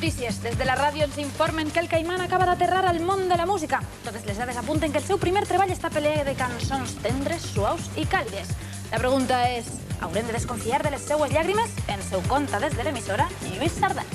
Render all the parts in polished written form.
notícies. Des de la ràdio ens informen que el Caimán acaba d'aterrar al món de la música. Totes les dades apunten que el seu primer treball està ple de cançons tendres, suaus i càlides. La pregunta és, haurem de desconfiar de les seues llàgrimes? Ens ho conta des de l'emissora Lluís Sardà.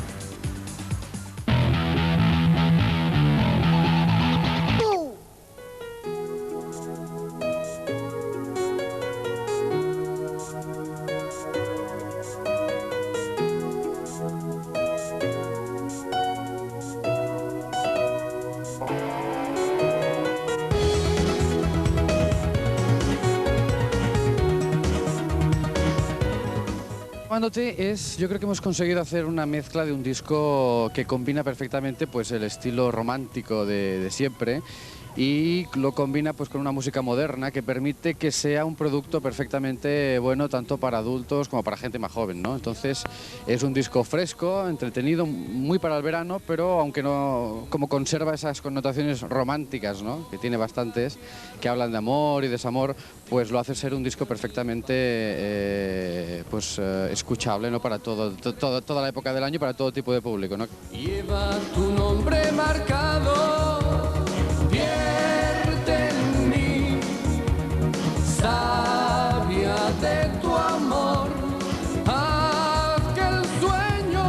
Yo creo que hemos conseguido hacer una mezcla de un disco que combina perfectamente pues, el estilo romántico de siempre y lo combina pues, con una música moderna que permite que sea un producto perfectamente bueno tanto para adultos como para gente más joven, ¿no? Entonces es un disco fresco, entretenido, muy para el verano, pero aunque no, como conserva esas connotaciones románticas, ¿no? Que tiene bastantes, que hablan de amor y desamor, pues lo hace ser un disco perfectamente escuchable, ¿no? Para toda la época del año y para todo tipo de público, ¿no? Lleva tu nombre marcado. Vierte en mí, sabia de tu amor, haz que el sueño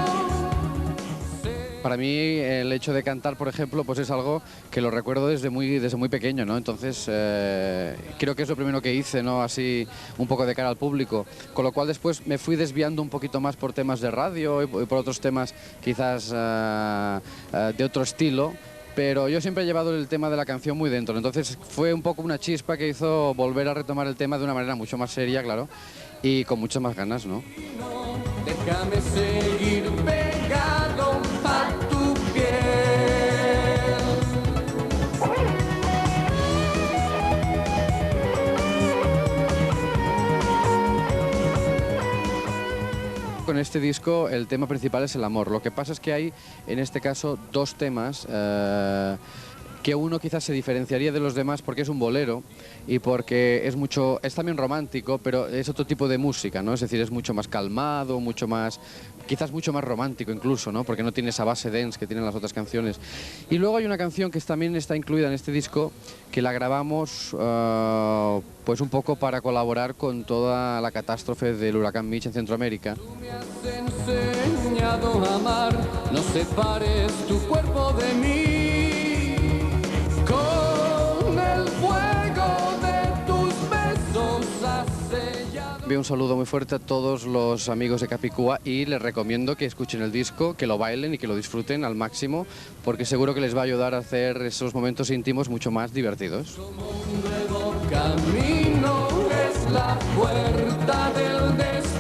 sea... Para mí el hecho de cantar, por ejemplo, pues es algo que lo recuerdo desde muy pequeño, ¿no? Entonces creo que es lo primero que hice, ¿no? Así un poco de cara al público, con lo cual después me fui desviando un poquito más por temas de radio y por otros temas quizás de otro estilo. Pero yo siempre he llevado el tema de la canción muy dentro, entonces fue un poco una chispa que hizo volver a retomar el tema de una manera mucho más seria, claro, y con muchas más ganas, ¿no? Déjame seguir pegado a tu piel. Con este disco el tema principal es el amor. Lo que pasa es que hay, en este caso, dos temas que uno quizás se diferenciaría de los demás porque es un bolero y porque es también romántico, pero es otro tipo de música, ¿no? Es decir, es mucho más calmado, quizás mucho más romántico incluso, ¿no? Porque no tiene esa base dance que tienen las otras canciones. Y luego hay una canción que también está incluida en este disco que la grabamos pues un poco para colaborar con toda la catástrofe del huracán Mitch en Centroamérica. Tú me has enseñado a amar, no separes tu cuerpo de mí. Con el fuego de tus besos has sellado. Envío un saludo muy fuerte a todos los amigos de Capicúa y les recomiendo que escuchen el disco, que lo bailen y que lo disfruten al máximo, porque seguro que les va a ayudar a hacer esos momentos íntimos mucho más divertidos. Como un nuevo camino es la puerta del destino.